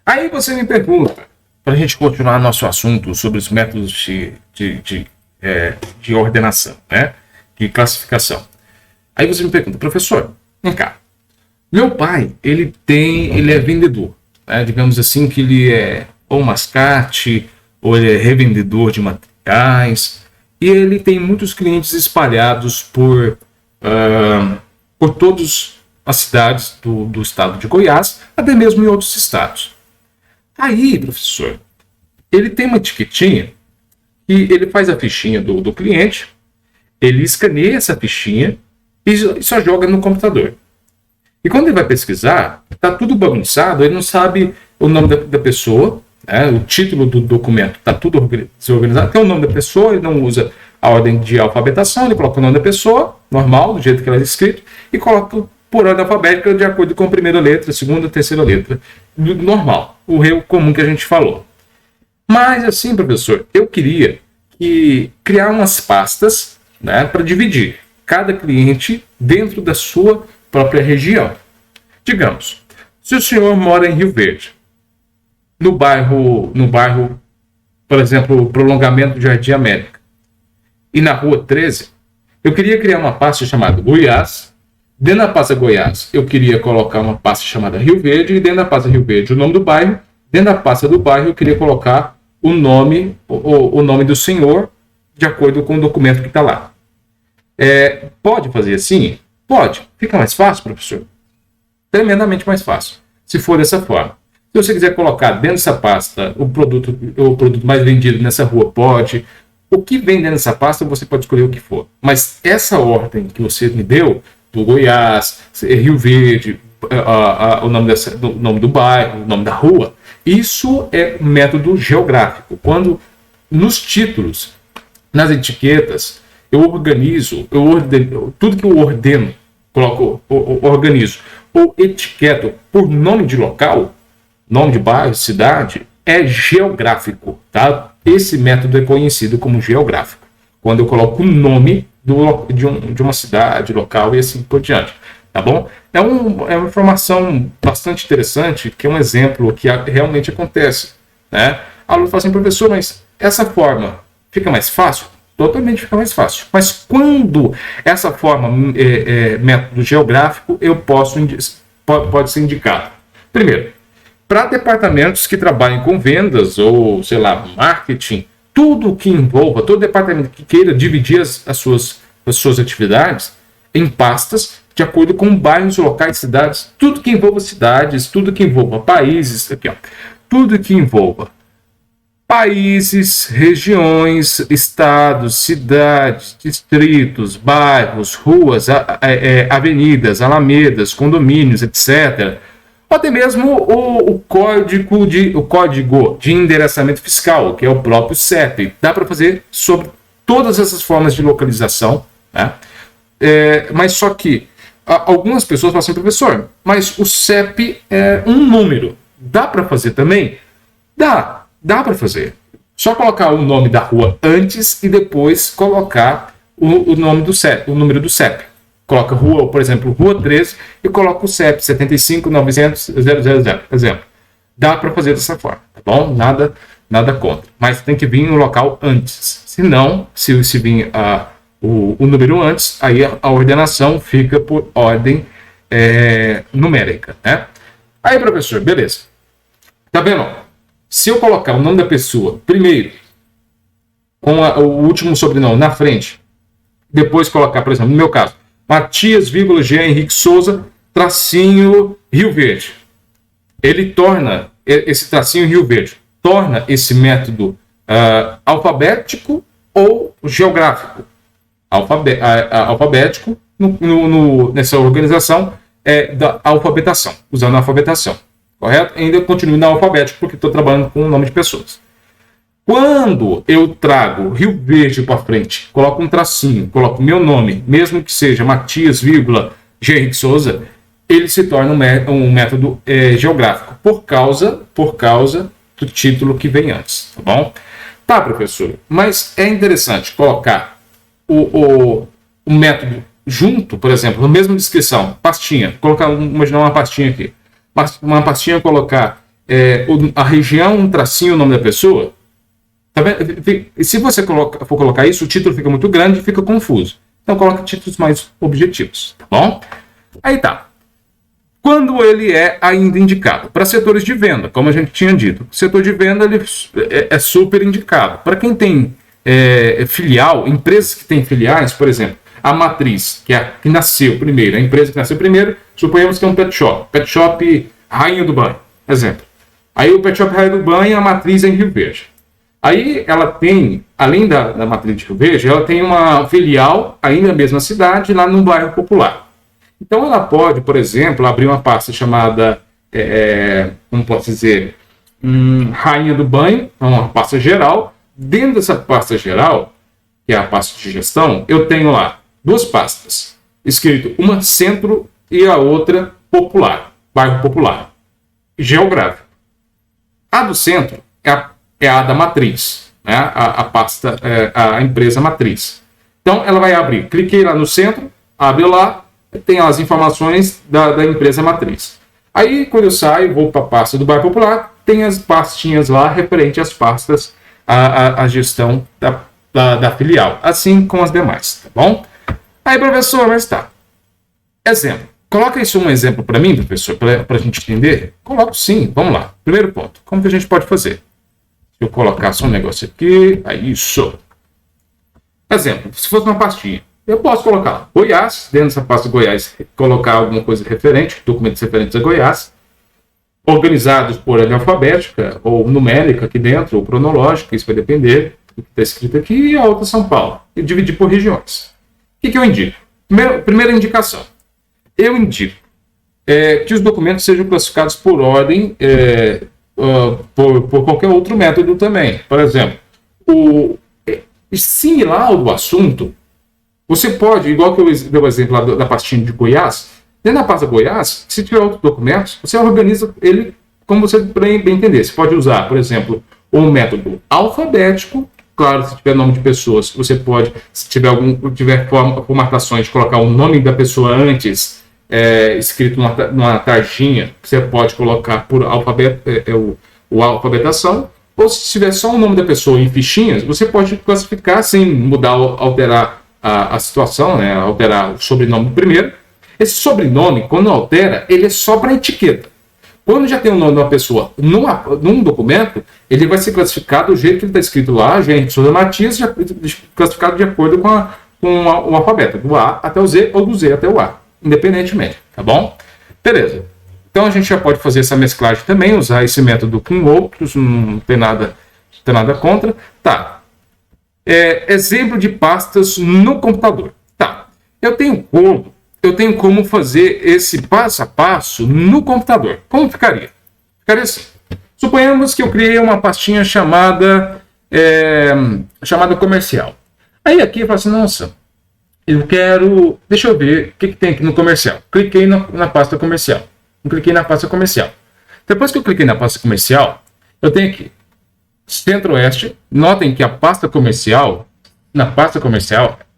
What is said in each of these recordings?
Aí você me pergunta, para a gente continuar nosso assunto sobre os métodos de ordenação, né? De classificação. Aí você me pergunta, professor, vem cá. Meu pai, ele é vendedor, né? Digamos assim que ele é ou mascate, ou ele é revendedor de materiais, e ele tem muitos clientes espalhados por todas as cidades do estado de Goiás, até mesmo em outros estados. Aí, professor, ele tem uma etiquetinha e ele faz a fichinha do cliente, ele escaneia essa fichinha e só joga no computador. E quando ele vai pesquisar, está tudo bagunçado, ele não sabe o nome da pessoa, né, o título do documento está tudo desorganizado, tem o nome da pessoa, ele não usa a ordem de alfabetação, ele coloca o nome da pessoa, normal, do jeito que ela é escrito, e coloca por ordem alfabética de acordo com a primeira letra, segunda, terceira letra. Normal, o erro comum que a gente falou. Mas assim, professor, eu queria criar umas pastas, né, para dividir cada cliente dentro da sua própria região. Digamos, se o senhor mora em Rio Verde, no bairro, por exemplo, Prolongamento do Jardim América, e na Rua 13, eu queria criar uma pasta chamada Goiás. Dentro da pasta Goiás, eu queria colocar uma pasta chamada Rio Verde, e dentro da pasta Rio Verde, o nome do bairro. Dentro da pasta do bairro, eu queria colocar o nome do senhor, de acordo com o documento que está lá. Pode fazer assim? Pode. Fica mais fácil, professor? Tremendamente mais fácil, se for dessa forma. Se você quiser colocar dentro dessa pasta o produto mais vendido nessa rua, pode. O que vem dentro dessa pasta, você pode escolher o que for. Mas essa ordem que você me deu, do Goiás, Rio Verde, o nome do bairro, o nome da rua, isso é método geográfico. Quando nos títulos, nas etiquetas, eu ordeno, tudo que eu ordeno, organizo, ou etiqueto por nome de local, nome de bairro, cidade, é geográfico, tá? Esse método é conhecido como geográfico. Quando eu coloco o nome de uma cidade, local e assim por diante, tá bom? É uma informação bastante interessante, que é um exemplo que realmente acontece, né? A aluno fala assim, professor, mas essa forma fica mais fácil? Totalmente fica mais fácil. Mas quando essa forma método geográfico, pode ser indicado. Primeiro, para departamentos que trabalhem com vendas ou, sei lá, marketing, tudo que envolva, todo departamento que queira dividir as suas atividades em pastas de acordo com bairros, locais, cidades, tudo que envolva cidades, tudo que envolva países, aqui ó, tudo que envolva países, regiões, estados, cidades, distritos, bairros, ruas, avenidas, alamedas, condomínios, etc., ou até mesmo o código de endereçamento fiscal, que é o próprio CEP. Dá para fazer sobre todas essas formas de localização, né? Mas só que algumas pessoas falam assim, professor, mas o CEP é um número. Dá para fazer também? Dá para fazer. Só colocar o nome da rua antes e depois colocar o nome do CEP, o número do CEP. Coloca rua, por exemplo, Rua 13 e coloca o CEP 75.900.000, por exemplo. Dá para fazer dessa forma, tá bom? Nada contra. Mas tem que vir no local antes. Se não, se vir o número antes, aí a ordenação fica por ordem numérica, né? Aí, professor, beleza. Tá vendo? Se eu colocar o nome da pessoa primeiro, com o último sobrenome na frente, depois colocar, por exemplo, no meu caso, Matias, Jean Henrique Souza, tracinho Rio Verde. Ele torna esse tracinho Rio Verde, torna esse método alfabético ou geográfico. Alfabético, nessa organização, da alfabetação, usando a alfabetação. Correto? Ainda continuo na alfabético, porque estou trabalhando com o nome de pessoas. Quando eu trago Rio Verde para frente, coloco um tracinho, coloco meu nome, mesmo que seja Matias, Jean Henrique Souza, ele se torna um método geográfico, por causa do título que vem antes, tá bom? Tá, professor, mas é interessante colocar o método junto, por exemplo, na mesma descrição, pastinha, imaginar uma pastinha aqui, uma pastinha colocar a região, um tracinho, o nome da pessoa. Tá vendo? E se você for colocar isso, o título fica muito grande e fica confuso. Então coloca títulos mais objetivos, tá bom? Aí tá. Quando ele é ainda indicado para setores de venda, como a gente tinha dito, o setor de venda ele é super indicado. Para quem tem filial, empresas que têm filiais, por exemplo, a matriz, que é a que nasceu primeiro, a empresa que nasceu primeiro, suponhamos que é um pet shop Rainha do Banho, exemplo. Aí o pet shop Rainha do Banho, a matriz é em Rio Verde. Aí ela tem, além da matriz de Rio Verde, ela tem uma filial ainda na mesma cidade, lá num bairro popular. Então ela pode, por exemplo, abrir uma pasta chamada, como posso dizer, Rainha do Banho, uma pasta geral. Dentro dessa pasta geral, que é a pasta de gestão, eu tenho lá duas pastas, escrito uma centro e a outra popular, bairro popular, geográfico. A do centro é a da matriz, né? A pasta, a empresa matriz. Então ela vai abrir, cliquei lá no centro, abre lá, tem as informações da empresa matriz. Aí, quando eu saio, vou para a pasta do bairro popular, tem as pastinhas lá referente às pastas, a gestão da filial, assim como as demais, tá bom? Aí, professor, mas tá. Exemplo. Coloca isso um exemplo para mim, professor, para a gente entender? Coloco sim, vamos lá. Primeiro ponto, como que a gente pode fazer? Se eu colocar só um negócio aqui, aí isso. Exemplo, se fosse uma pastinha, eu posso colocar Goiás, dentro dessa pasta Goiás, colocar alguma coisa referente, documentos referentes a Goiás, organizados por ordem alfabética, ou numérica aqui dentro, ou cronológica, isso vai depender do que está escrito aqui, e a outra São Paulo, e dividir por regiões. O que eu indico? Primeira indicação, eu indico que os documentos sejam classificados por ordem, por qualquer outro método também. Por exemplo, similar ao do assunto, você pode, igual que eu dei o exemplo lá da pastinha de Goiás, dentro da pasta Goiás, se tiver outros documentos, você organiza ele como você bem entender. Você pode usar, por exemplo, um método alfabético. Claro, se tiver nome de pessoas, você pode, se tiver formatações, de colocar o nome da pessoa antes, escrito numa tarjinha, você pode colocar por alfabetação. Ou se tiver só o nome da pessoa em fichinhas, você pode classificar sem mudar, alterar a situação, né? Alterar o sobrenome primeiro. Esse sobrenome, quando altera, ele é só para etiqueta. Quando já tem o nome de uma pessoa num documento, ele vai ser classificado do jeito que ele está escrito lá, Henrique Souza Matias, classificado de acordo com o alfabeto, do A até o Z ou do Z até o A, independentemente, tá bom? Beleza. Então a gente já pode fazer essa mesclagem também, usar esse método com outros, não tem nada contra. Tá. Exemplo de pastas no computador. Tá. Eu tenho como fazer esse passo a passo no computador. Como ficaria? Ficaria assim. Suponhamos que eu criei uma pastinha chamada comercial. Aí aqui eu falo assim, nossa, deixa eu ver o que tem aqui no comercial. Cliquei na pasta comercial. Cliquei na pasta comercial. Depois que eu cliquei na pasta comercial, eu tenho aqui Centro-Oeste. Notem que na pasta comercial,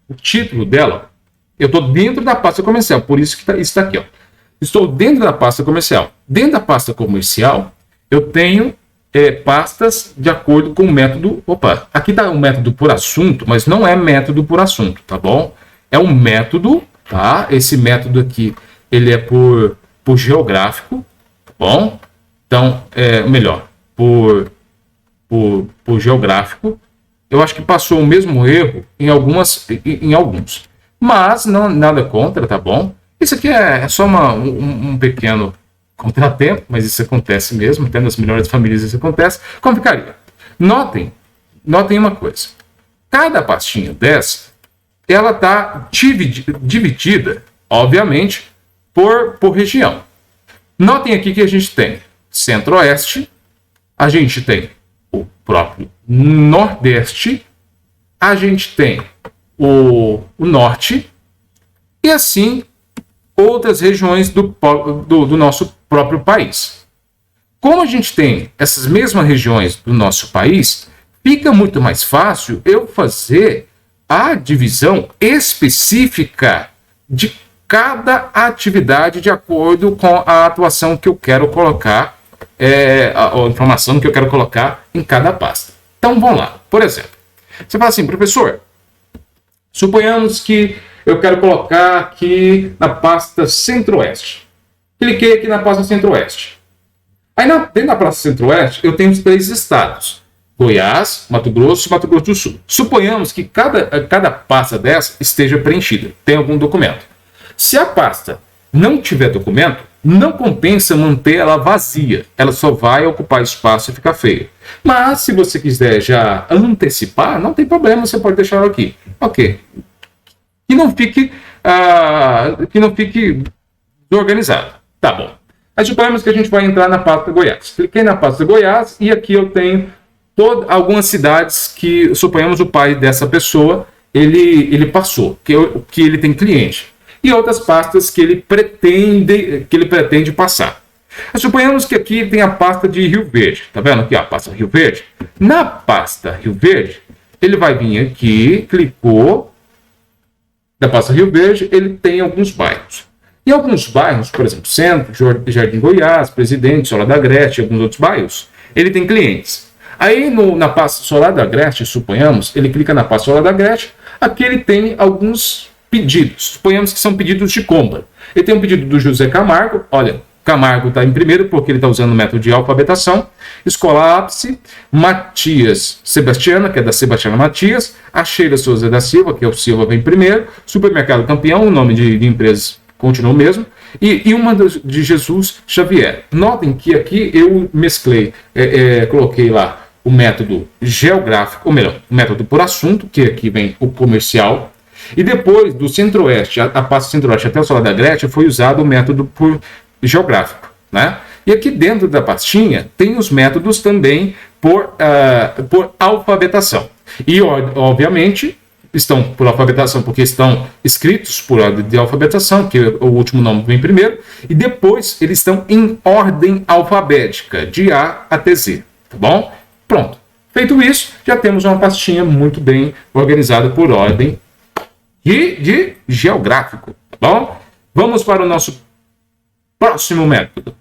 o título dela, eu estou dentro da pasta comercial, por isso que está aqui. Ó. Estou dentro da pasta comercial. Dentro da pasta comercial, eu tenho pastas de acordo com o método. Opa, aqui está um método por assunto, mas não é método por assunto, tá bom? É um método, tá? Esse método aqui, ele é por geográfico, tá bom? Então, por geográfico. Eu acho que passou o mesmo erro em alguns. Mas nada contra, tá bom? Isso aqui é só um pequeno contratempo, mas isso acontece mesmo, até nas melhores famílias isso acontece. Como ficaria? Notem uma coisa. Cada pastinha dessa, ela está dividida, obviamente, por região. Notem aqui que a gente tem Centro-Oeste, a gente tem o próprio Nordeste, a gente tem o Norte e assim outras regiões do nosso próprio país. Como a gente tem essas mesmas regiões do nosso país, fica muito mais fácil eu fazer a divisão específica de cada atividade de acordo com a atuação que eu quero colocar a informação que eu quero colocar em cada pasta. Então vamos lá. Por exemplo, você fala assim, professor, suponhamos que eu quero colocar aqui na pasta Centro-Oeste. Cliquei aqui na pasta Centro-Oeste. Aí dentro da pasta Centro-Oeste eu tenho os 3 estados. Goiás, Mato Grosso e Mato Grosso do Sul. Suponhamos que cada pasta dessa esteja preenchida, tem algum documento. Se a pasta não tiver documento, não compensa manter ela vazia. Ela só vai ocupar espaço e ficar feia. Mas se você quiser já antecipar, não tem problema, você pode deixar ela aqui. Ok. Que não fique desorganizado. Tá bom. Aí suponhamos que a gente vai entrar na pasta Goiás. Cliquei na pasta Goiás e aqui eu tenho algumas cidades que, suponhamos, o pai dessa pessoa, ele passou, que ele tem cliente. E outras pastas que ele pretende passar. Suponhamos que aqui tem a pasta de Rio Verde. Tá vendo aqui a pasta Rio Verde? Na pasta Rio Verde, ele vai vir aqui, clicou, da pasta Rio Verde, ele tem alguns bairros. E alguns bairros, por exemplo, Centro, Jardim Goiás, Presidente, Solar da Agreste, alguns outros bairros, ele tem clientes. Aí na pasta Solar da Agreste, suponhamos, ele clica na pasta Solar da Agreste, aqui ele tem alguns pedidos, suponhamos que são pedidos de compra. Ele tem um pedido do José Camargo, olha, Camargo está em primeiro porque ele está usando o método de alfabetação, Escola Ápice, Matias Sebastiana, que é da Sebastiana Matias, a Sheila Souza da Silva, que é o Silva, vem primeiro, Supermercado Campeão, o nome de empresas continua o mesmo, e uma de Jesus Xavier. Notem que aqui eu mesclei, coloquei lá o método geográfico, ou melhor, o método por assunto, que aqui vem o comercial, e depois do Centro-Oeste, a pasta Centro-Oeste até o Solar da Agreste, foi usado o método por geográfico, né? E aqui dentro da pastinha tem os métodos também por alfabetação. E, obviamente, estão por alfabetação porque estão escritos por ordem de alfabetação, que o último nome vem primeiro, e depois eles estão em ordem alfabética, de A até Z, tá bom? Pronto. Feito isso, já temos uma pastinha muito bem organizada por ordem de geográfico, tá bom? Vamos para o nosso próximo método.